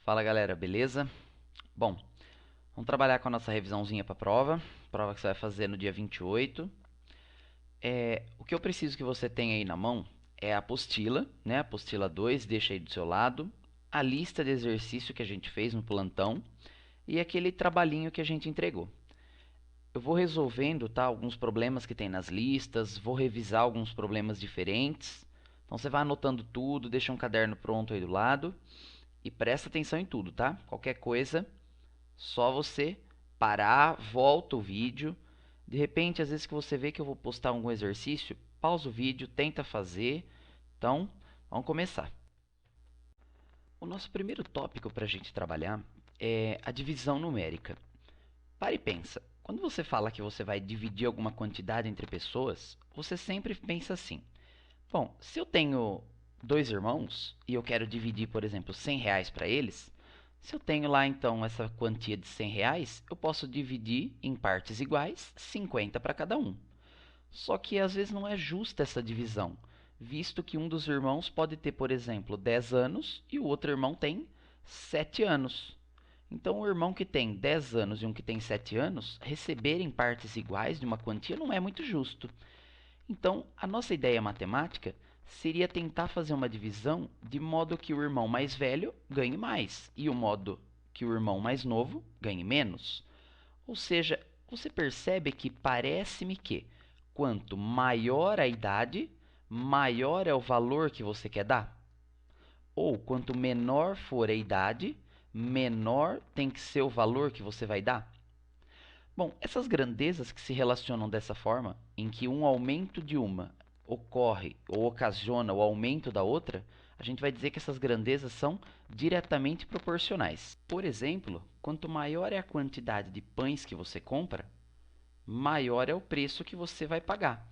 Fala galera, beleza? Bom, vamos trabalhar com a nossa revisãozinha para a prova que você vai fazer no dia 28. O que eu preciso que você tenha aí na mão é a apostila, né? A apostila 2, deixa aí do seu lado, a lista de exercício que a gente fez no plantão e aquele trabalhinho que a gente entregou. Eu vou resolvendo, tá, alguns problemas que tem nas listas, vou revisar alguns problemas diferentes. Então você vai anotando tudo, deixa um caderno pronto aí do lado e presta atenção em tudo, tá? Qualquer coisa, só você parar, volta o vídeo. De repente, às vezes que você vê que eu vou postar algum exercício, pausa o vídeo, tenta fazer. Então, vamos começar. O nosso primeiro tópico para a gente trabalhar é a divisão numérica. Para e pensa. Quando você fala que você vai dividir alguma quantidade entre pessoas, você sempre pensa assim: bom, se eu tenho dois irmãos e eu quero dividir, por exemplo, R$ 100 para eles, se eu tenho lá então essa quantia de R$ 100, eu posso dividir em partes iguais, 50 para cada um. Só que às vezes não é justa essa divisão, visto que um dos irmãos pode ter, por exemplo, 10 anos e o outro irmão tem 7 anos. Então, o irmão que tem 10 anos e um que tem 7 anos, receberem partes iguais de uma quantia não é muito justo. Então, a nossa ideia matemática seria tentar fazer uma divisão de modo que o irmão mais velho ganhe mais e o modo que o irmão mais novo ganhe menos. Ou seja, você percebe que parece-me que quanto maior a idade, maior é o valor que você quer dar? Ou quanto menor for a idade, menor tem que ser o valor que você vai dar? Bom, essas grandezas que se relacionam dessa forma, em que um aumento de uma ocorre ou ocasiona o aumento da outra, a gente vai dizer que essas grandezas são diretamente proporcionais. Por exemplo, quanto maior é a quantidade de pães que você compra, maior é o preço que você vai pagar.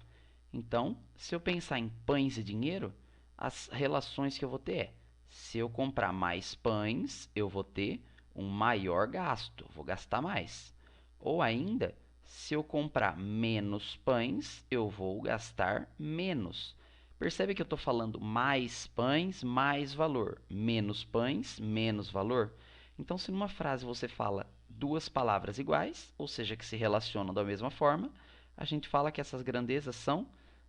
Então, se eu pensar em pães e dinheiro, as relações que eu vou ter é: se eu comprar mais pães, eu vou ter um maior gasto, vou gastar mais. Ou ainda, se eu comprar menos pães, eu vou gastar menos. Percebe que eu estou falando mais pães, mais valor, menos pães, menos valor? Então, se numa frase você fala duas palavras iguais, ou seja, que se relacionam da mesma forma, a gente fala que essas grandezas são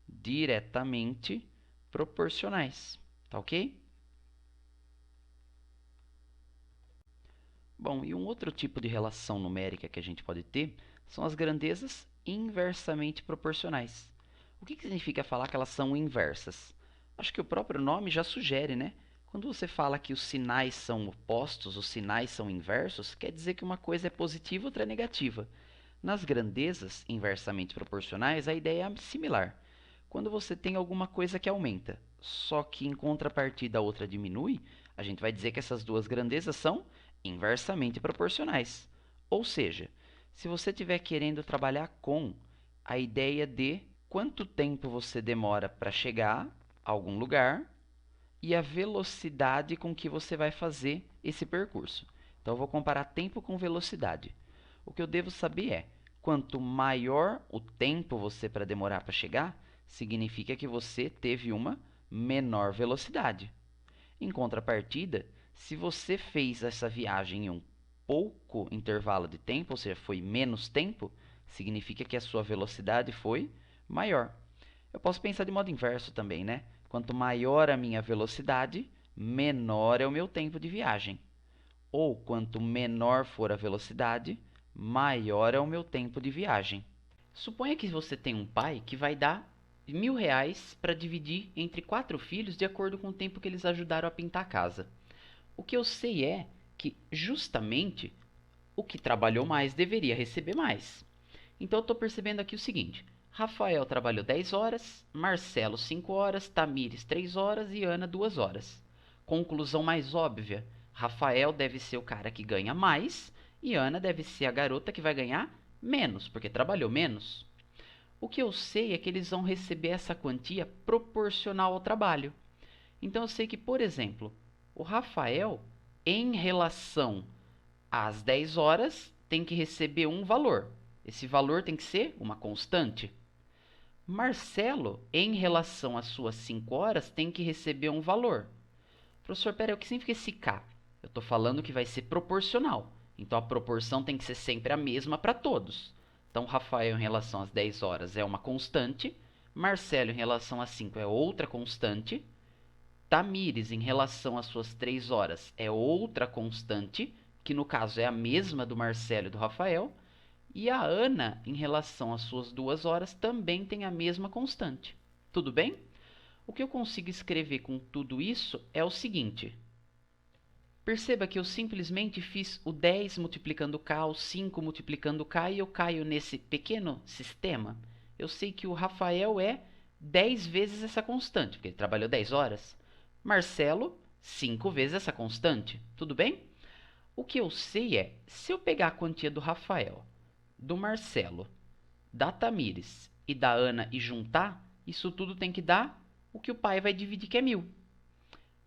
diretamente proporcionais. Tá ok? Bom, e um outro tipo de relação numérica que a gente pode ter são as grandezas inversamente proporcionais. O que significa falar que elas são inversas? Acho que o próprio nome já sugere, né? Quando você fala que os sinais são opostos, os sinais são inversos, quer dizer que uma coisa é positiva e outra é negativa. Nas grandezas inversamente proporcionais, a ideia é similar. Quando você tem alguma coisa que aumenta, só que em contrapartida a outra diminui, a gente vai dizer que essas duas grandezas são inversamente proporcionais. Ou seja, se você estiver querendo trabalhar com a ideia de quanto tempo você demora para chegar a algum lugar e a velocidade com que você vai fazer esse percurso. Então, eu vou comparar tempo com velocidade. O que eu devo saber é: quanto maior o tempo você para demorar para chegar, significa que você teve uma menor velocidade. Em contrapartida, se você fez essa viagem em um pouco intervalo de tempo, ou seja, foi menos tempo, significa que a sua velocidade foi maior. Eu posso pensar de modo inverso também, né? Quanto maior a minha velocidade, menor é o meu tempo de viagem. Ou quanto menor for a velocidade, maior é o meu tempo de viagem. Suponha que você tem um pai que vai dar R$ 1.000 para dividir entre 4 filhos de acordo com o tempo que eles ajudaram a pintar a casa. O que eu sei é que, justamente, o que trabalhou mais deveria receber mais. Então, eu estou percebendo aqui o seguinte: Rafael trabalhou 10 horas, Marcelo 5 horas, Tamires 3 horas e Ana 2 horas. Conclusão mais óbvia: Rafael deve ser o cara que ganha mais e Ana deve ser a garota que vai ganhar menos, porque trabalhou menos. O que eu sei é que eles vão receber essa quantia proporcional ao trabalho. Então eu sei que, por exemplo, o Rafael, em relação às 10 horas, tem que receber um valor. Esse valor tem que ser uma constante. Marcelo, em relação às suas 5 horas, tem que receber um valor. Professor, peraí, o que significa esse K? Eu estou falando que vai ser proporcional. Então, a proporção tem que ser sempre a mesma para todos. Então, Rafael em relação às 10 horas é uma constante, Marcelo em relação às 5 é outra constante, Tamires em relação às suas 3 horas é outra constante, que no caso é a mesma do Marcelo e do Rafael, e a Ana em relação às suas 2 horas também tem a mesma constante. Tudo bem? O que eu consigo escrever com tudo isso é o seguinte. Perceba que eu simplesmente fiz o 10 multiplicando K, o 5 multiplicando K e eu caio nesse pequeno sistema. Eu sei que o Rafael é 10 vezes essa constante, porque ele trabalhou 10 horas. Marcelo, 5 vezes essa constante. Tudo bem? O que eu sei é, se eu pegar a quantia do Rafael, do Marcelo, da Tamires e da Ana e juntar, isso tudo tem que dar o que o pai vai dividir, que é 1000.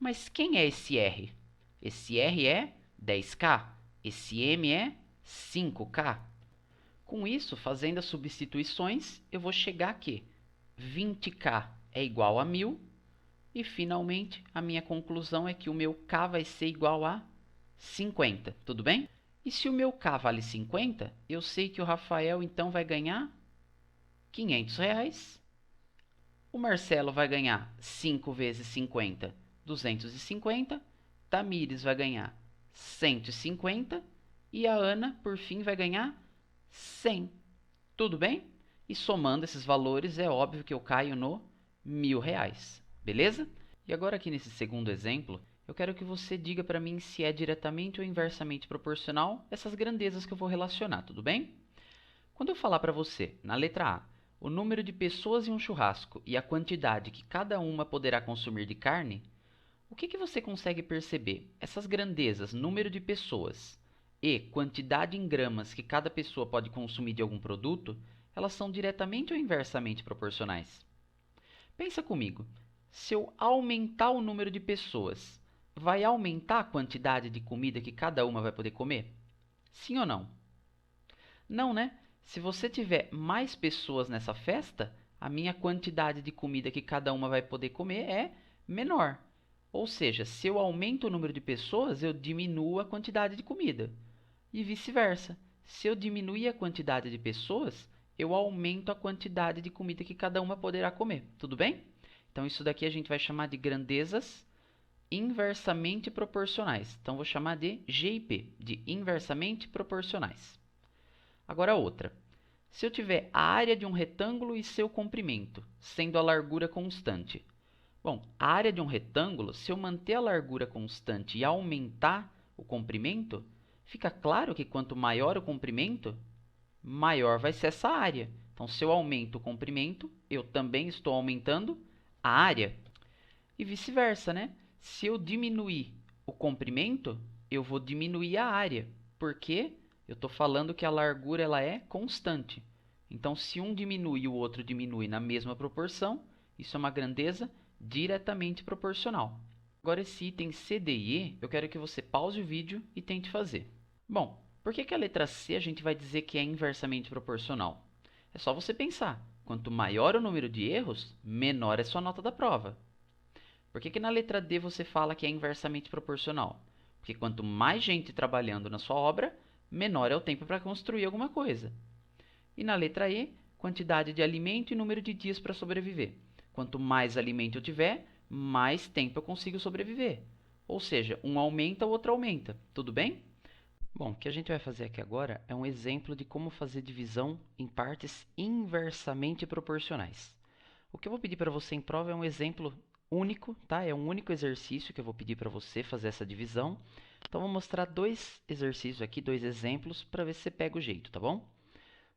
Mas quem é esse R? Esse R é 10K, esse M é 5K. Com isso, fazendo as substituições, eu vou chegar aqui. 20K é igual a 1000 e, finalmente, a minha conclusão é que o meu K vai ser igual a 50, tudo bem? E se o meu K vale 50, eu sei que o Rafael, então, vai ganhar R$500. O Marcelo vai ganhar 5 vezes 50, 250. Tamires vai ganhar 150 e a Ana, por fim, vai ganhar 100. Tudo bem? E somando esses valores, é óbvio que eu caio no R$1000, beleza? E agora aqui nesse segundo exemplo, eu quero que você diga para mim se é diretamente ou inversamente proporcional essas grandezas que eu vou relacionar, tudo bem? Quando eu falar para você, na letra A, o número de pessoas em um churrasco e a quantidade que cada uma poderá consumir de carne, o que você consegue perceber? Essas grandezas, número de pessoas e quantidade em gramas que cada pessoa pode consumir de algum produto, elas são diretamente ou inversamente proporcionais? Pensa comigo, se eu aumentar o número de pessoas, vai aumentar a quantidade de comida que cada uma vai poder comer? Sim ou não? Não, né? Se você tiver mais pessoas nessa festa, a minha quantidade de comida que cada uma vai poder comer é menor. Ou seja, se eu aumento o número de pessoas, eu diminuo a quantidade de comida. E vice-versa. Se eu diminuir a quantidade de pessoas, eu aumento a quantidade de comida que cada uma poderá comer. Tudo bem? Então, isso daqui a gente vai chamar de grandezas inversamente proporcionais. Então, vou chamar de GIP, de inversamente proporcionais. Agora outra. Se eu tiver a área de um retângulo e seu comprimento, sendo a largura constante. Bom, a área de um retângulo, se eu manter a largura constante e aumentar o comprimento, fica claro que quanto maior o comprimento, maior vai ser essa área. Então, se eu aumento o comprimento, eu também estou aumentando a área. E vice-versa, né? Se eu diminuir o comprimento, eu vou diminuir a área. Por quê? Eu estou falando que a largura ela é constante. Então, se um diminui e o outro diminui na mesma proporção, isso é uma grandeza diretamente proporcional. Agora, esse item C, D e E, eu quero que você pause o vídeo e tente fazer. Bom, por que a letra C a gente vai dizer que é inversamente proporcional? É só você pensar. Quanto maior o número de erros, menor é sua nota da prova. Por que na letra D você fala que é inversamente proporcional? Porque quanto mais gente trabalhando na sua obra, menor é o tempo para construir alguma coisa. E na letra E, quantidade de alimento e número de dias para sobreviver. Quanto mais alimento eu tiver, mais tempo eu consigo sobreviver. Ou seja, um aumenta, o outro aumenta. Tudo bem? Bom, o que a gente vai fazer aqui agora é um exemplo de como fazer divisão em partes inversamente proporcionais. O que eu vou pedir para você em prova é um exemplo único, tá? É um único exercício que eu vou pedir para você fazer essa divisão. Então, vou mostrar dois exercícios aqui, dois exemplos, para ver se você pega o jeito, tá bom?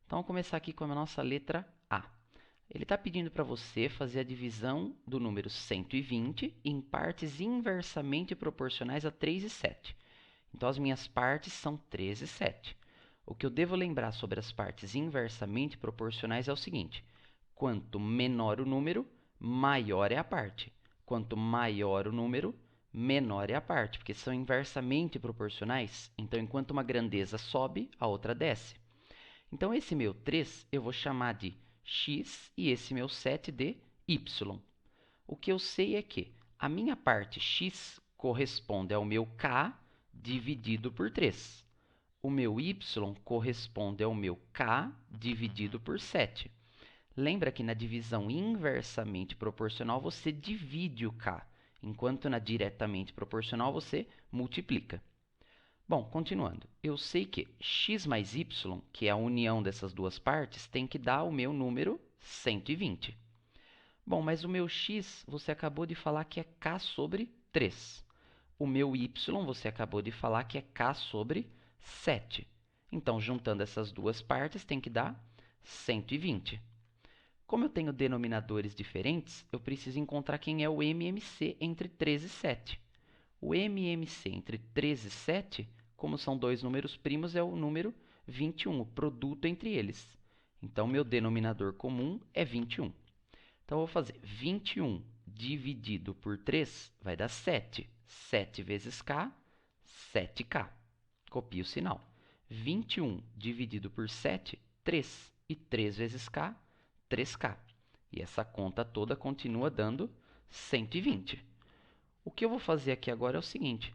Então, vamos começar aqui com a nossa letra A. Ele está pedindo para você fazer a divisão do número 120 em partes inversamente proporcionais a 3 e 7. Então, as minhas partes são 3 e 7. O que eu devo lembrar sobre as partes inversamente proporcionais é o seguinte. Quanto menor o número, maior é a parte. Quanto maior o número, menor é a parte, porque são inversamente proporcionais. Então, enquanto uma grandeza sobe, a outra desce. Então, esse meu 3 eu vou chamar de x e esse meu 7 de y. O que eu sei é que a minha parte x corresponde ao meu k dividido por 3. O meu y corresponde ao meu k dividido por 7. Lembra que na divisão inversamente proporcional você divide o k, enquanto na diretamente proporcional você multiplica. Bom, continuando. Eu sei que x mais y, que é a união dessas duas partes, tem que dar o meu número 120. Bom, mas o meu x, você acabou de falar que é k sobre 3. O meu y, você acabou de falar que é k sobre 7. Então, juntando essas duas partes, tem que dar 120. Como eu tenho denominadores diferentes, eu preciso encontrar quem é o MMC entre 3 e 7. O MMC entre 3 e 7, como são dois números primos, é o número 21, o produto entre eles. Então, meu denominador comum é 21. Então, eu vou fazer 21 dividido por 3 vai dar 7. 7 vezes k, 7k. Copio o sinal. 21 dividido por 7, 3. E 3 vezes k, 3k. E essa conta toda continua dando 120. O que eu vou fazer aqui agora é o seguinte.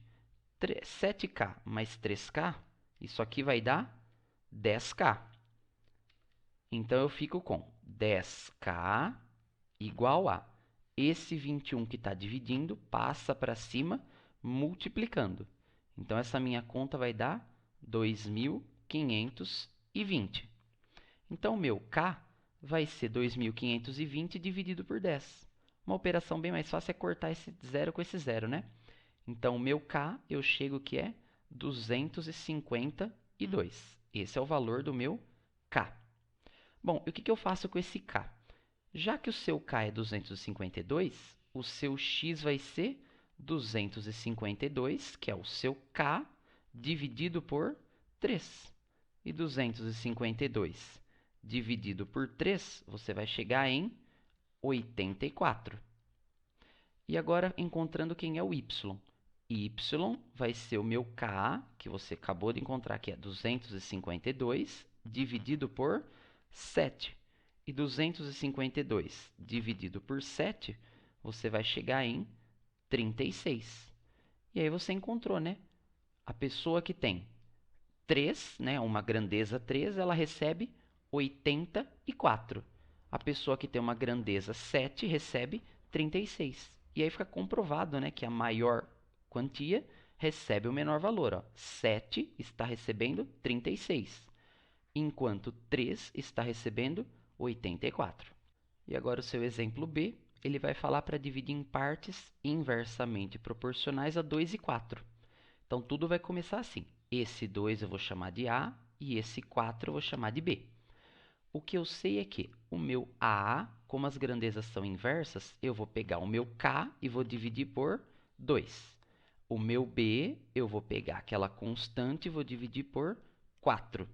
7k mais 3k, isso aqui vai dar 10k. Então, eu fico com 10k igual a esse 21 que está dividindo, passa para cima multiplicando. Então, essa minha conta vai dar 2.520. Então, o meu k vai ser 2.520 dividido por 10. Uma operação bem mais fácil é cortar esse zero com esse zero, né? Então, o meu k, eu chego que é 252. Esse é o valor do meu k. Bom, e o que eu faço com esse k? Já que o seu k é 252, o seu x vai ser 252, que é o seu k, dividido por 3. E 252 dividido por 3, você vai chegar em 84. E agora, encontrando quem é o y. Y vai ser o meu k, que você acabou de encontrar, que é 252, dividido por 7. E 252 dividido por 7, você vai chegar em 36. E aí você encontrou, né? A pessoa que tem 3, né, uma grandeza 3, ela recebe 84. A pessoa que tem uma grandeza 7 recebe 36. E aí fica comprovado, né, que a maior quantia recebe o menor valor. Ó. 7 está recebendo 36, enquanto 3 está recebendo 84. E agora o seu exemplo B, ele vai falar para dividir em partes inversamente proporcionais a 2 e 4. Então, tudo vai começar assim. Esse 2 eu vou chamar de A e esse 4 eu vou chamar de B. O que eu sei é que o meu A, como as grandezas são inversas, eu vou pegar o meu K e vou dividir por 2. O meu B, eu vou pegar aquela constante e vou dividir por 4.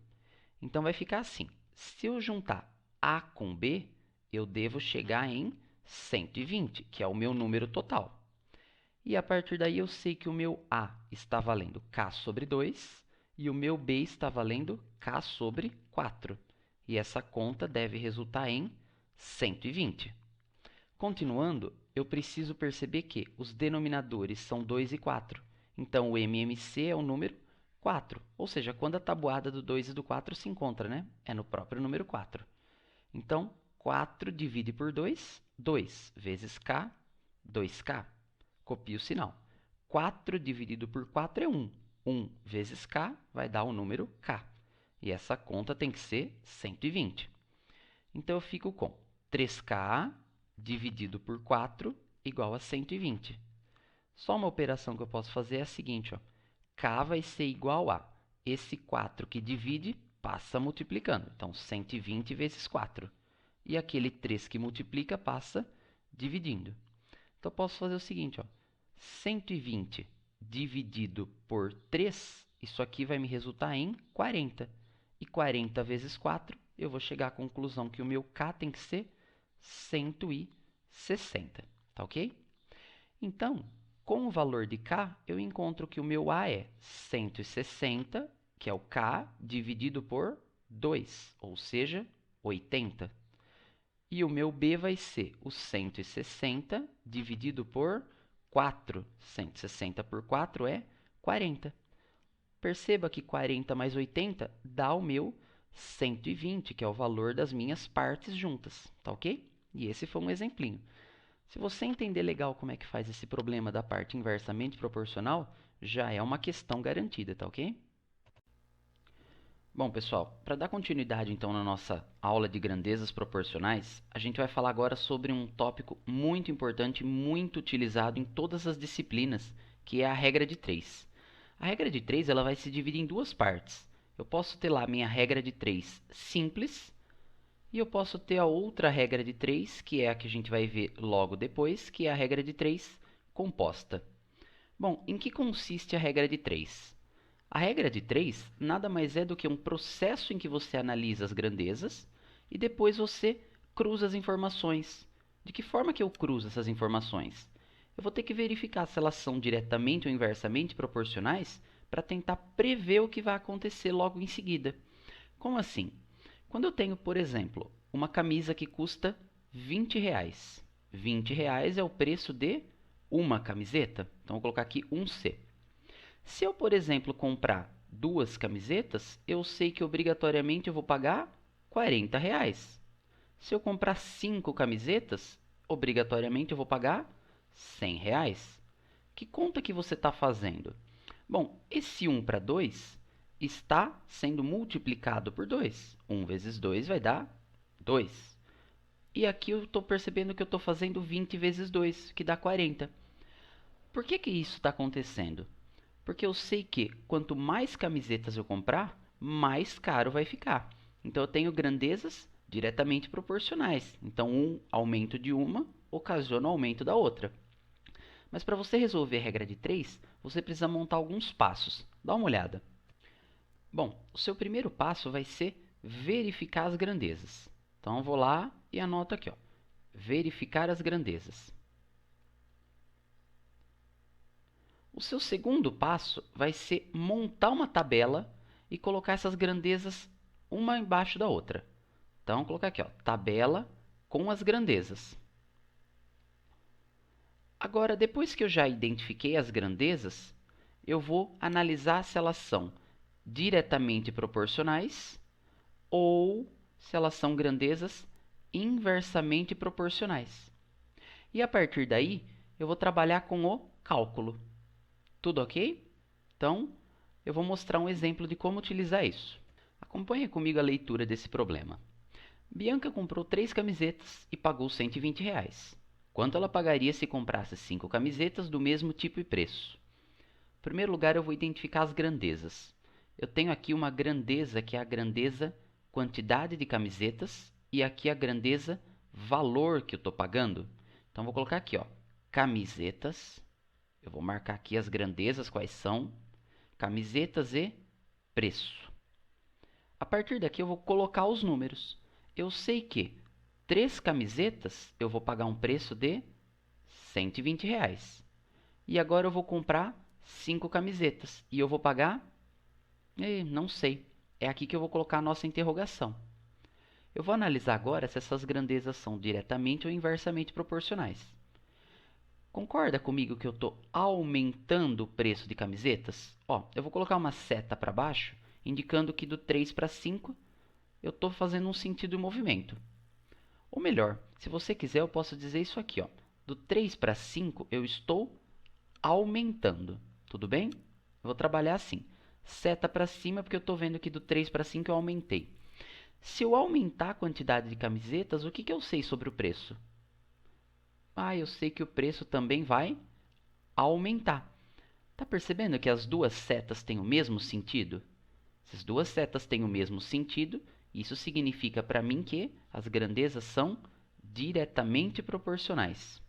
Então, vai ficar assim. Se eu juntar A com B, eu devo chegar em 120, que é o meu número total. E a partir daí eu sei que o meu A está valendo K sobre 2 e o meu B está valendo K sobre 4. E essa conta deve resultar em 120. Continuando, eu preciso perceber que os denominadores são 2 e 4. Então, o MMC é o número 4. Ou seja, quando a tabuada do 2 e do 4 se encontra, né? É no próprio número 4. Então, 4 divide por 2, 2 vezes K, 2K. Copio o sinal. 4 dividido por 4 é 1. 1 vezes K vai dar o número K. E essa conta tem que ser 120. Então, eu fico com 3K dividido por 4 igual a 120. Só uma operação que eu posso fazer é a seguinte. Ó. K vai ser igual a esse 4 que divide, passa multiplicando. Então, 120 vezes 4. E aquele 3 que multiplica, passa dividindo. Então, eu posso fazer o seguinte, ó, 120 dividido por 3, isso aqui vai me resultar em 40. E 40 vezes 4, eu vou chegar à conclusão que o meu K tem que ser 160, tá ok? Então, com o valor de K, eu encontro que o meu A é 160, que é o K, dividido por 2, ou seja, 80. E o meu B vai ser o 160 dividido por 4. 160 por 4 é 40. Perceba que 40 mais 80 dá o meu 120, que é o valor das minhas partes juntas, tá ok? E esse foi um exemplinho. Se você entender legal como é que faz esse problema da parte inversamente proporcional, já é uma questão garantida, tá ok? Bom, pessoal, para dar continuidade então na nossa aula de grandezas proporcionais, a gente vai falar agora sobre um tópico muito importante, muito utilizado em todas as disciplinas, que é a regra de 3. A regra de 3 ela vai se dividir em duas partes. Eu posso ter lá a minha regra de 3 simples, e eu posso ter a outra regra de 3, que é a que a gente vai ver logo depois, que é a regra de 3 composta. Bom, em que consiste a regra de 3? A regra de 3 nada mais é do que um processo em que você analisa as grandezas e depois você cruza as informações. De que forma que eu cruzo essas informações? Eu vou ter que verificar se elas são diretamente ou inversamente proporcionais para tentar prever o que vai acontecer logo em seguida. Como assim? Quando eu tenho, por exemplo, uma camisa que custa R$ 20. R$ 20 é o preço de uma camiseta. Então, vou colocar aqui 1C. Se eu, por exemplo, comprar duas camisetas, eu sei que obrigatoriamente eu vou pagar R$ 40. Se eu comprar 5 camisetas, obrigatoriamente eu vou pagar R$ 100. Que conta que você está fazendo? Bom, esse 1 para 2 está sendo multiplicado por 2. 1 vezes 2 vai dar 2. E aqui eu estou percebendo que eu estou fazendo 20 vezes 2, que dá 40. Por que isso está acontecendo? Porque eu sei que quanto mais camisetas eu comprar, mais caro vai ficar. Então eu tenho grandezas diretamente proporcionais. Então um aumento de uma ocasiona o aumento da outra. Mas para você resolver a regra de 3, você precisa montar alguns passos. Dá uma olhada. Bom, o seu primeiro passo vai ser verificar as grandezas. Então eu vou lá e anoto aqui, ó, verificar as grandezas. O seu segundo passo vai ser montar uma tabela e colocar essas grandezas uma embaixo da outra. Então, vou colocar aqui, ó, tabela com as grandezas. Agora, depois que eu já identifiquei as grandezas, eu vou analisar se elas são diretamente proporcionais ou se elas são grandezas inversamente proporcionais. E a partir daí, eu vou trabalhar com o cálculo. Tudo ok? Então, eu vou mostrar um exemplo de como utilizar isso. Acompanhe comigo a leitura desse problema. Bianca comprou 3 camisetas e pagou R$ 120. Quanto ela pagaria se comprasse 5 camisetas do mesmo tipo e preço? Em primeiro lugar, eu vou identificar as grandezas. Eu tenho aqui uma grandeza que é a grandeza quantidade de camisetas e aqui a grandeza valor que eu estou pagando. Então, vou colocar aqui, ó, camisetas. Eu vou marcar aqui as grandezas, quais são, camisetas e preço. A partir daqui eu vou colocar os números. Eu sei que 3 camisetas eu vou pagar um preço de R$ 120. E agora eu vou comprar 5 camisetas e eu vou pagar? Não sei. É aqui que eu vou colocar a nossa interrogação. Eu vou analisar agora se essas grandezas são diretamente ou inversamente proporcionais. Concorda comigo que eu estou aumentando o preço de camisetas? Ó, eu vou colocar uma seta para baixo, indicando que do 3 para 5 eu estou fazendo um sentido e movimento. Ou melhor, se você quiser, eu posso dizer isso aqui, ó. Do 3 para 5 eu estou aumentando. Tudo bem? Eu vou trabalhar assim. Seta para cima, porque eu estou vendo que do 3 para 5 eu aumentei. Se eu aumentar a quantidade de camisetas, o que eu sei sobre o preço? Eu sei que o preço também vai aumentar. Está percebendo que as duas setas têm o mesmo sentido? Se as duas setas têm o mesmo sentido, isso significa para mim que as grandezas são diretamente proporcionais.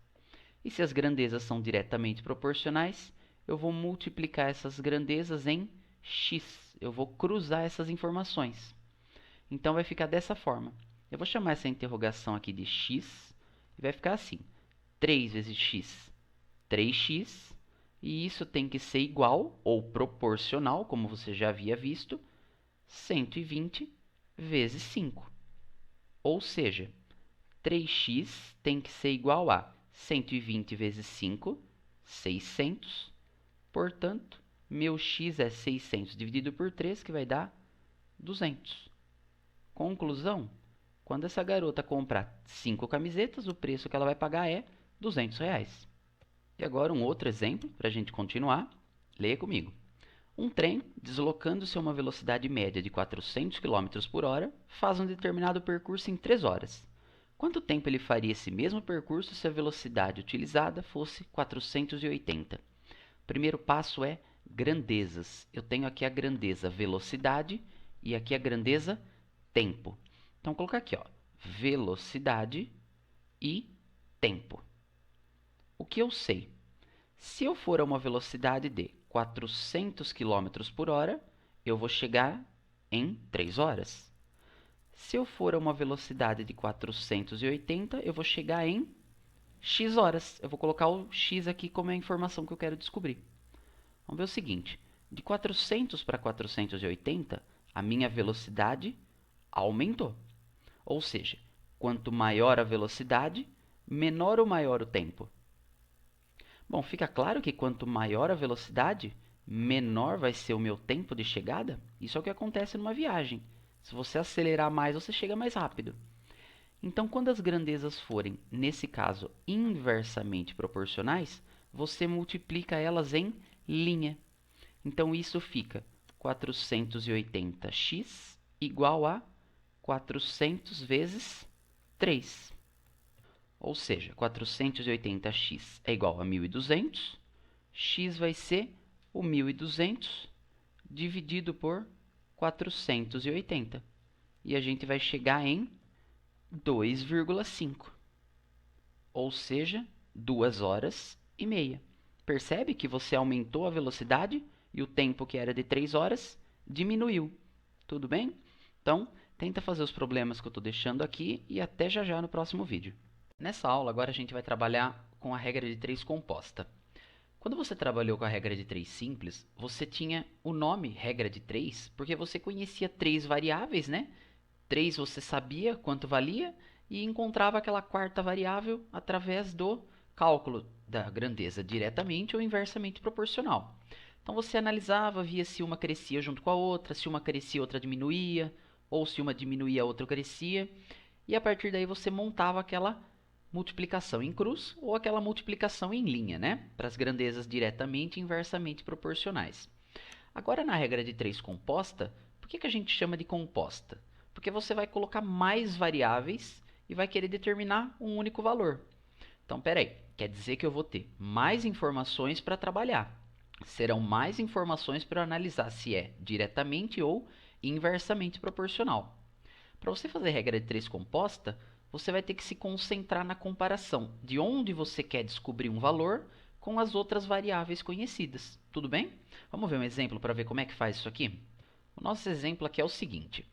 E se as grandezas são diretamente proporcionais, eu vou multiplicar essas grandezas em x. Eu vou cruzar essas informações. Então vai ficar dessa forma. Eu vou chamar essa interrogação aqui de x e vai ficar assim. 3 vezes x, 3x, e isso tem que ser igual ou proporcional, como você já havia visto, 120 vezes 5. Ou seja, 3x tem que ser igual a 120 vezes 5, 600. Portanto, Meu x é 600 dividido por 3, que vai dar 200. Conclusão, quando essa garota comprar 5 camisetas, o preço que ela vai pagar é R$ 200. E agora um outro exemplo, para a gente continuar. Leia comigo. Um trem, deslocando-se a uma velocidade média de 400 km por hora, faz um determinado percurso em 3 horas. Quanto tempo ele faria esse mesmo percurso se a velocidade utilizada fosse 480? O primeiro passo é grandezas. Eu tenho aqui a grandeza velocidade e aqui a grandeza tempo. Então, vou colocar aqui, ó, velocidade e tempo. O que eu sei? Se eu for a uma velocidade de 400 km por hora, eu vou chegar em 3 horas. Se eu for a uma velocidade de 480, eu vou chegar em x horas. Eu vou colocar o x aqui como a informação que eu quero descobrir. Vamos ver o seguinte. De 400 para 480, a minha velocidade aumentou. Ou seja, quanto maior a velocidade, menor ou maior o tempo? Bom, fica claro que quanto maior a velocidade, menor vai ser o meu tempo de chegada. Isso é o que acontece numa viagem. Se você acelerar mais, você chega mais rápido. Então, quando as grandezas forem, nesse caso, inversamente proporcionais, você multiplica elas em linha. Então, isso fica 480x igual a 400 vezes 3. Ou seja, 480x é igual a 1.200. X vai ser o 1.200 dividido por 480. E a gente vai chegar em 2,5. Ou seja, 2 horas e meia. Percebe que você aumentou a velocidade e o tempo que era de 3 horas diminuiu. Tudo bem? Então, tenta fazer os problemas que eu estou deixando aqui e até já já no próximo vídeo. Nessa aula, agora a gente vai trabalhar com a regra de 3 composta. Quando você trabalhou com a regra de 3 simples, você tinha o nome regra de 3, porque você conhecia 3 variáveis, né? 3 você sabia quanto valia e encontrava aquela quarta variável através do cálculo da grandeza diretamente ou inversamente proporcional. Então você analisava, via se uma crescia junto com a outra, se uma crescia, outra diminuía, ou se uma diminuía, a outra crescia, e a partir daí você montava aquela multiplicação em cruz ou aquela multiplicação em linha, né? Para as grandezas diretamente e inversamente proporcionais. Agora, na regra de 3 composta, por que a gente chama de composta? Porque você vai colocar mais variáveis e vai querer determinar um único valor. Então, peraí, quer dizer que eu vou ter mais informações para trabalhar. Serão mais informações para analisar se é diretamente ou inversamente proporcional. Para você fazer regra de 3 composta, você vai ter que se concentrar na comparação de onde você quer descobrir um valor com as outras variáveis conhecidas. Tudo bem? Vamos ver um exemplo para ver como é que faz isso aqui? O nosso exemplo aqui é o seguinte.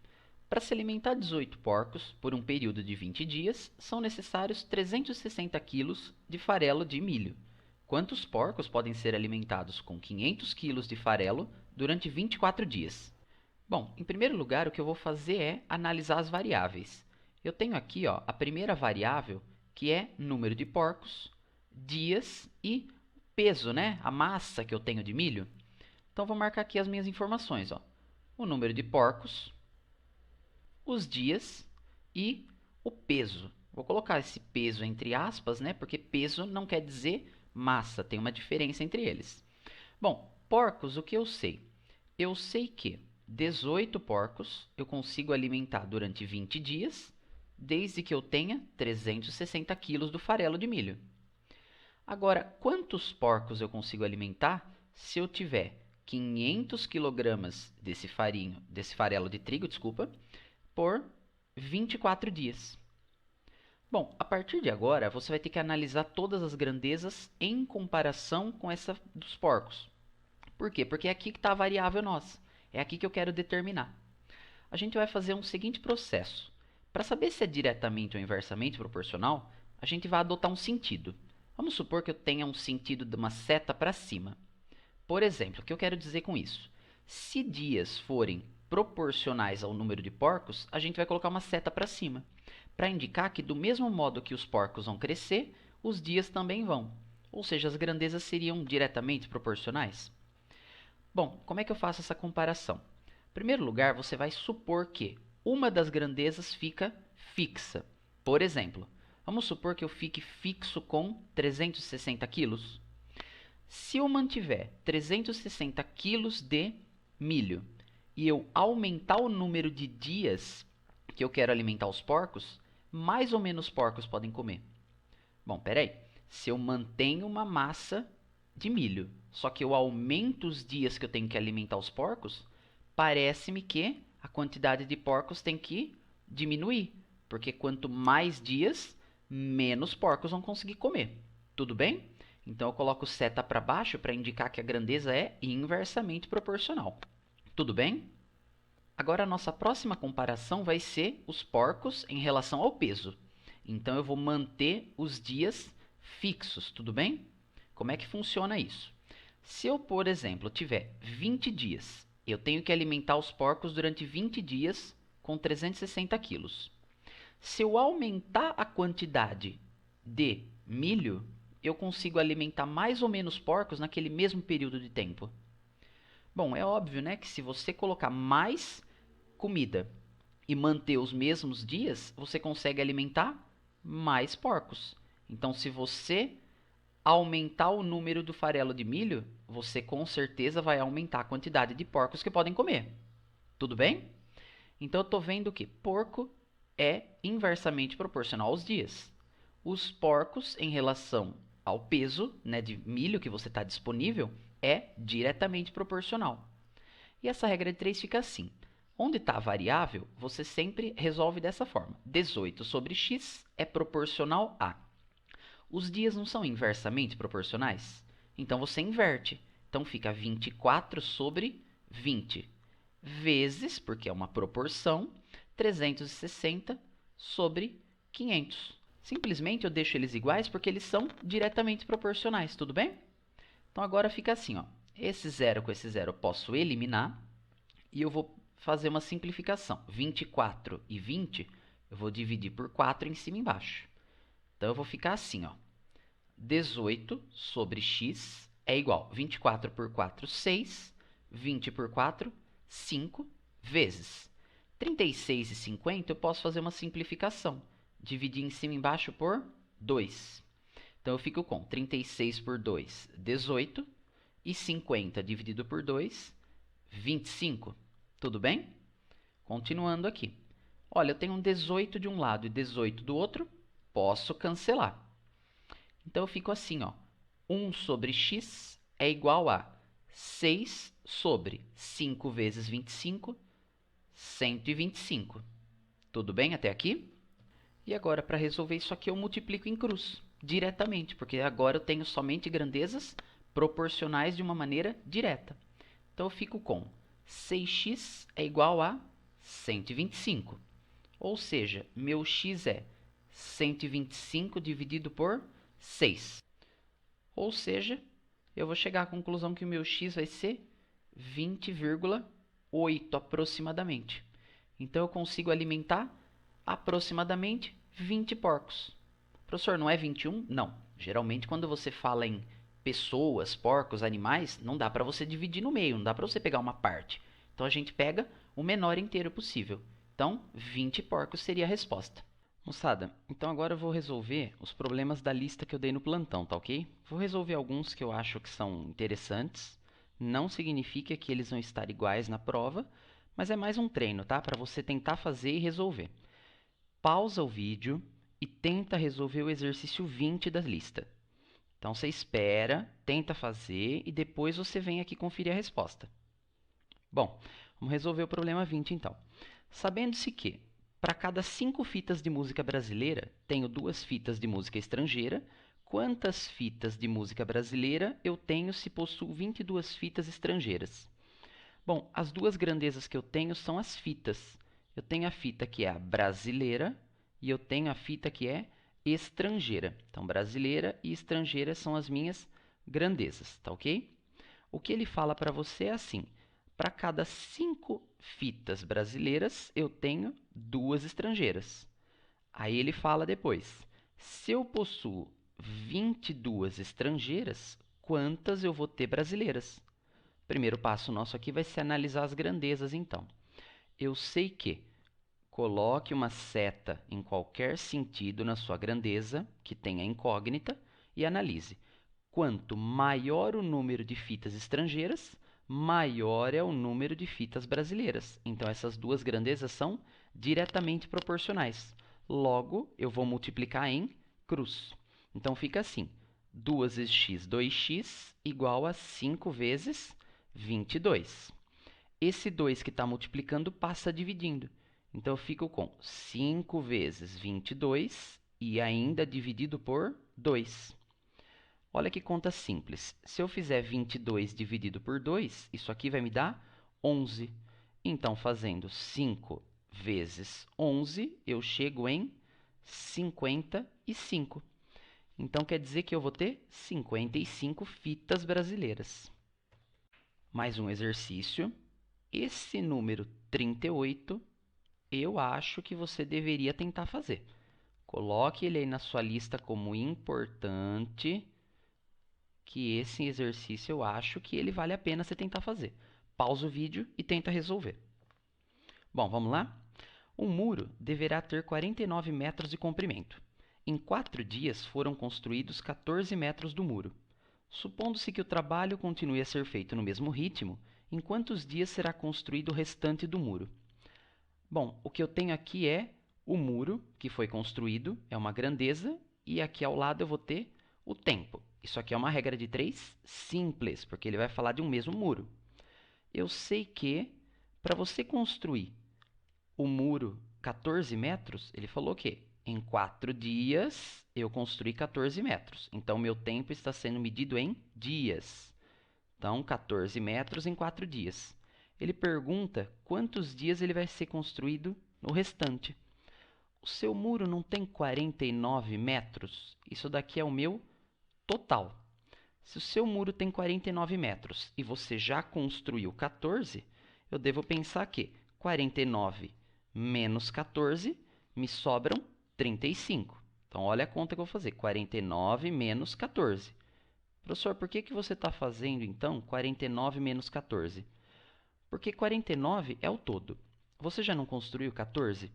Para se alimentar 18 porcos por um período de 20 dias, são necessários 360 kg de farelo de milho. Quantos porcos podem ser alimentados com 500 kg de farelo durante 24 dias? Bom, em primeiro lugar, o que eu vou fazer é analisar as variáveis. Eu tenho aqui, ó, a primeira variável, que é número de porcos, dias e peso, né? A massa que eu tenho de milho. Então, vou marcar aqui as minhas informações, ó. O número de porcos, os dias e o peso. Vou colocar esse peso entre aspas, né? Porque peso não quer dizer massa, tem uma diferença entre eles. Bom, porcos, o que eu sei? Eu sei que 18 porcos eu consigo alimentar durante 20 dias, desde que eu tenha 360 kg do farelo de milho. Agora, quantos porcos eu consigo alimentar se eu tiver 500 kg desse farelo de trigo, por 24 dias? Bom, a partir de agora, você vai ter que analisar todas as grandezas em comparação com essa dos porcos. Por quê? Porque é aqui que está a variável nossa. É aqui que eu quero determinar. A gente vai fazer um seguinte processo. Para saber se é diretamente ou inversamente proporcional, a gente vai adotar um sentido. Vamos supor que eu tenha um sentido de uma seta para cima. Por exemplo, o que eu quero dizer com isso? Se dias forem proporcionais ao número de porcos, a gente vai colocar uma seta para cima, para indicar que do mesmo modo que os porcos vão crescer, os dias também vão. Ou seja, as grandezas seriam diretamente proporcionais. Bom, como é que eu faço essa comparação? Em primeiro lugar, você vai supor que uma das grandezas fica fixa. Por exemplo, vamos supor que eu fique fixo com 360 quilos. Se eu mantiver 360 quilos de milho e eu aumentar o número de dias que eu quero alimentar os porcos, mais ou menos porcos podem comer. Bom, peraí. Se eu mantenho uma massa de milho, só que eu aumento os dias que eu tenho que alimentar os porcos, parece-me que a quantidade de porcos tem que diminuir. Porque quanto mais dias, menos porcos vão conseguir comer. Tudo bem? Então eu coloco seta para baixo para indicar que a grandeza é inversamente proporcional. Tudo bem? Agora a nossa próxima comparação vai ser os porcos em relação ao peso. Então eu vou manter os dias fixos, tudo bem? Como é que funciona isso? Se eu, por exemplo, tiver 20 dias, eu tenho que alimentar os porcos durante 20 dias com 360 quilos. Se eu aumentar a quantidade de milho, eu consigo alimentar mais ou menos porcos naquele mesmo período de tempo. Bom, é óbvio, né, que se você colocar mais comida e manter os mesmos dias, você consegue alimentar mais porcos. Então, se você aumentar o número do farelo de milho, você com certeza vai aumentar a quantidade de porcos que podem comer. Tudo bem? Então, eu estou vendo que porco é inversamente proporcional aos dias. Os porcos, em relação ao peso, né, de milho que você está disponível, é diretamente proporcional. E essa regra de 3 fica assim. Onde está a variável, você sempre resolve dessa forma. 18 sobre x é proporcional a. Os dias não são inversamente proporcionais? Então você inverte. Então fica 24 sobre 20 vezes, porque é uma proporção, 360 sobre 500. Simplesmente eu deixo eles iguais porque eles são diretamente proporcionais, tudo bem? Então agora fica assim, ó. Esse zero com esse zero eu posso eliminar e eu vou fazer uma simplificação. 24 e 20 eu vou dividir por 4 em cima e embaixo. Então eu vou ficar assim, ó. 18 sobre x é igual 24 por 4, 6, 20 por 4, 5, vezes 36 e 50 eu posso fazer uma simplificação. Dividir em cima e embaixo por 2. Então eu fico com 36 por 2, 18, e 50 dividido por 2, 25. Tudo bem? Continuando aqui. Olha, eu tenho um 18 de um lado e 18 do outro, posso cancelar. Então eu fico assim, ó. 1 sobre x é igual a 6 sobre 5 vezes 25, 125. Tudo bem até aqui? E agora, para resolver isso aqui, eu multiplico em cruz, diretamente, porque agora eu tenho somente grandezas proporcionais de uma maneira direta. Então eu fico com 6x é igual a 125. Ou seja, meu x é 125 dividido por 6. Ou seja, eu vou chegar à conclusão que o meu x vai ser 20,8 aproximadamente. Então eu consigo alimentar aproximadamente 20 porcos. Professor, não é 21? Não. Geralmente quando você fala em pessoas, porcos, animais, não dá para você dividir no meio, não dá para você pegar uma parte. Então a gente pega o menor inteiro possível. Então, 20 porcos seria a resposta. Moçada, então agora eu vou resolver os problemas da lista que eu dei no plantão, tá ok? Vou resolver alguns que eu acho que são interessantes. Não significa que eles vão estar iguais na prova, mas é mais um treino, tá? Para você tentar fazer e resolver. Pausa o vídeo e tenta resolver o exercício 20 da lista. Então você espera, tenta fazer e depois você vem aqui conferir a resposta. Bom, vamos resolver o problema 20 então. Sabendo-se que para cada 5 fitas de música brasileira, tenho 2 fitas de música estrangeira, quantas fitas de música brasileira eu tenho se possuo 22 fitas estrangeiras? Bom, as duas grandezas que eu tenho são as fitas. Eu tenho a fita que é a brasileira e eu tenho a fita que é estrangeira. Então, brasileira e estrangeira são as minhas grandezas, tá ok? O que ele fala para você é assim: para cada 5 fitas brasileiras, eu tenho 2 estrangeiras. Aí ele fala depois: se eu possuo 22 estrangeiras, quantas eu vou ter brasileiras? Primeiro passo nosso aqui vai ser analisar as grandezas, então. Eu sei que coloque uma seta em qualquer sentido na sua grandeza, que tenha incógnita, e analise. Quanto maior o número de fitas estrangeiras, maior é o número de fitas brasileiras. Então, essas duas grandezas são diretamente proporcionais. Logo, eu vou multiplicar em cruz. Então, fica assim: 2 vezes x, 2x, igual a 5 vezes 22. Esse 2 que está multiplicando passa dividindo. Então, eu fico com 5 vezes 22 e ainda dividido por 2. Olha que conta simples. Se eu fizer 22 dividido por 2, isso aqui vai me dar 11. Então, fazendo 5 vezes 11, eu chego em 55. Então, quer dizer que eu vou ter 55 fitas brasileiras. Mais um exercício. Esse número 38, eu acho que você deveria tentar fazer. Coloque ele aí na sua lista como importante, que esse exercício eu acho que ele vale a pena você tentar fazer. Pausa o vídeo e tenta resolver. Bom, vamos lá? Um muro deverá ter 49 metros de comprimento. Em 4 dias foram construídos 14 metros do muro. Supondo-se que o trabalho continue a ser feito no mesmo ritmo, em quantos dias será construído o restante do muro? Bom, o que eu tenho aqui é o muro que foi construído, é uma grandeza, e aqui ao lado eu vou ter o tempo. Isso aqui é uma regra de 3 simples, porque ele vai falar de um mesmo muro. Eu sei que para você construir o muro 14 metros, ele falou que em 4 dias eu construí 14 metros. Então, meu tempo está sendo medido em dias. Então, 14 metros em 4 dias. Ele pergunta quantos dias ele vai ser construído no restante. O seu muro não tem 49 metros? Isso daqui é o meu total. Se o seu muro tem 49 metros e você já construiu 14, eu devo pensar que 49 menos 14 me sobram 35. Então, olha a conta que eu vou fazer. 49 menos 14. Professor, por que você está fazendo, então, 49 menos 14? Porque 49 é o todo. Você já não construiu 14?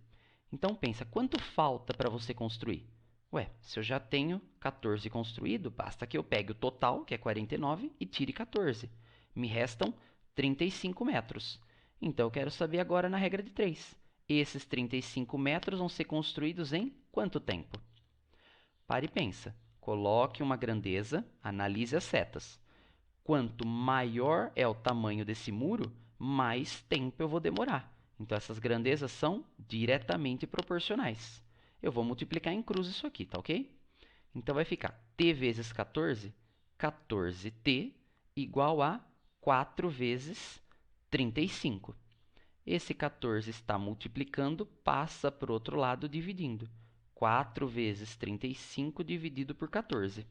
Então, pensa, quanto falta para você construir? Ué, se eu já tenho 14 construído, basta que eu pegue o total, que é 49, e tire 14. Me restam 35 metros. Então, eu quero saber agora na regra de 3. Esses 35 metros vão ser construídos em quanto tempo? Pare e pensa. Coloque uma grandeza, analise as setas. Quanto maior é o tamanho desse muro, mais tempo eu vou demorar. Então, essas grandezas são diretamente proporcionais. Eu vou multiplicar em cruz isso aqui, tá ok? Então, vai ficar t vezes 14, 14t, igual a 4 vezes 35. Esse 14 está multiplicando, passa para o outro lado dividindo. 4 vezes 35 dividido por 14.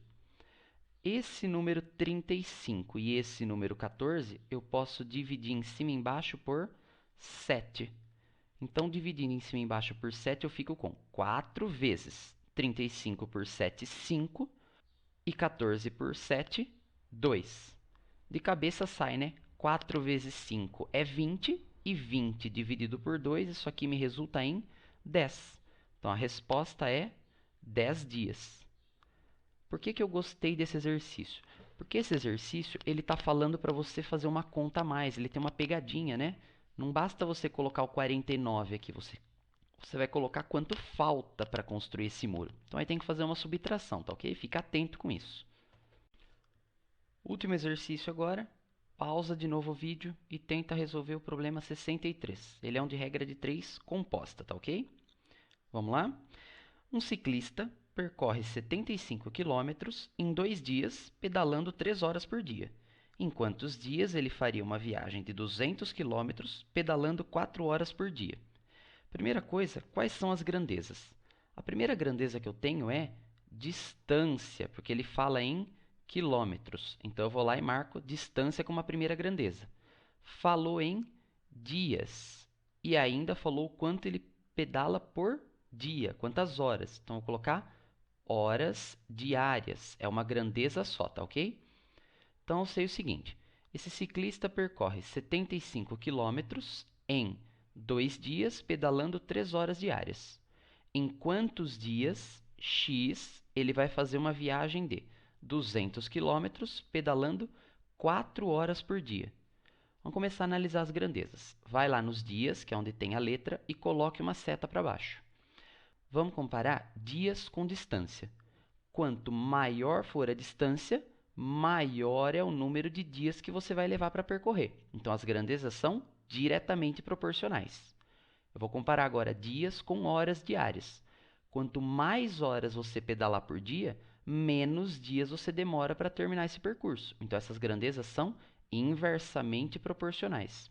Esse número 35 e esse número 14, eu posso dividir em cima e embaixo por 7. Então, dividindo em cima e embaixo por 7, eu fico com 4 vezes 35 por 7, 5. E 14 por 7, 2. De cabeça sai, né? 4 vezes 5 é 20. E 20 dividido por 2, isso aqui me resulta em 10. Então, a resposta é 10 dias. Por que eu gostei desse exercício? Porque esse exercício ele está falando para você fazer uma conta a mais. Ele tem uma pegadinha, né? Não basta você colocar o 49 aqui. Você vai colocar quanto falta para construir esse muro. Então, aí tem que fazer uma subtração, tá ok? Fica atento com isso. Último exercício agora. Pausa de novo o vídeo e tenta resolver o problema 63. Ele é um de regra de 3 composta, tá ok? Vamos lá? Um ciclista percorre 75 quilômetros em 2 dias, pedalando 3 horas por dia. Em quantos dias ele faria uma viagem de 200 quilômetros, pedalando 4 horas por dia? Primeira coisa, quais são as grandezas? A primeira grandeza que eu tenho é distância, porque ele fala em quilômetros. Então, eu vou lá e marco distância como a primeira grandeza. Falou em dias e ainda falou quanto ele pedala por dia, quantas horas. Então, eu vou colocar horas diárias. É uma grandeza só, tá ok? Então, eu sei o seguinte. Esse ciclista percorre 75 quilômetros em 2 dias, pedalando 3 horas diárias. Em quantos dias, X, ele vai fazer uma viagem de 200 quilômetros, pedalando 4 horas por dia? Vamos começar a analisar as grandezas. Vai lá nos dias, que é onde tem a letra, e coloque uma seta para baixo. Vamos comparar dias com distância. Quanto maior for a distância, maior é o número de dias que você vai levar para percorrer. Então, as grandezas são diretamente proporcionais. Eu vou comparar agora dias com horas diárias. Quanto mais horas você pedalar por dia, menos dias você demora para terminar esse percurso. Então, essas grandezas são inversamente proporcionais.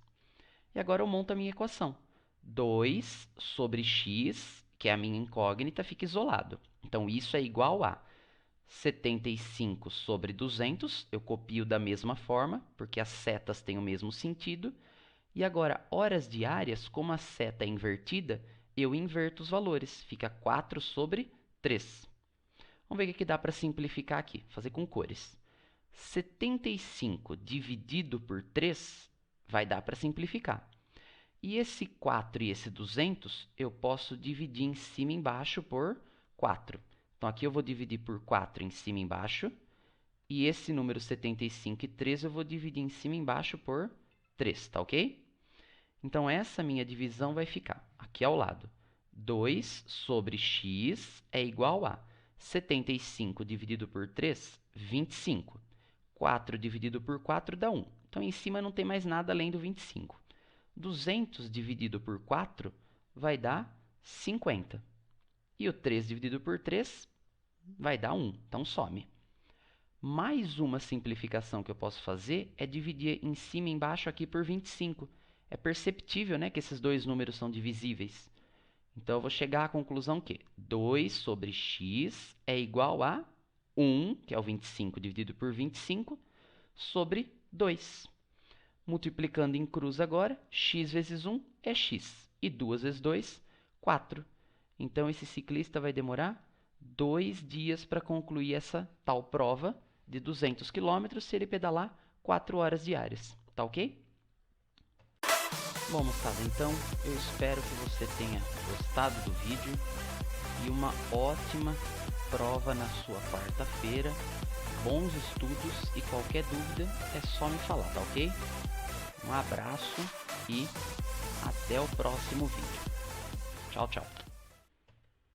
E agora eu monto a minha equação. 2 sobre x, que é a minha incógnita, fica isolado. Então, isso é igual a 75 sobre 200. Eu copio da mesma forma, porque as setas têm o mesmo sentido. E agora, horas diárias, como a seta é invertida, eu inverto os valores. Fica 4 sobre 3. Vamos ver o que dá para simplificar aqui. Fazer com cores. 75 dividido por 3 vai dar para simplificar. E esse 4 e esse 200, eu posso dividir em cima e embaixo por 4. Então, aqui eu vou dividir por 4 em cima e embaixo. E esse número 75 e 3 eu vou dividir em cima e embaixo por 3, tá ok? Então, essa minha divisão vai ficar aqui ao lado. 2 sobre x é igual a 75 dividido por 3, 25. 4 dividido por 4 dá 1. Então, em cima não tem mais nada além do 25. 200 dividido por 4 vai dar 50. E o 3 dividido por 3 vai dar 1. Então, some. Mais uma simplificação que eu posso fazer é dividir em cima e embaixo aqui por 25. É perceptível, né, que esses dois números são divisíveis. Então, eu vou chegar à conclusão que 2 sobre x é igual a 1, que é o 25 dividido por 25, sobre 2. Multiplicando em cruz agora, x vezes 1 é x. E 2 vezes 2, 4. Então, esse ciclista vai demorar 2 dias para concluir essa tal prova de 200 km se ele pedalar 4 horas diárias. Tá ok? Bom, moçada, então eu espero que você tenha gostado do vídeo e uma ótima prova na sua quarta-feira. Bons estudos e qualquer dúvida é só me falar, tá ok? Um abraço e até o próximo vídeo. Tchau, tchau.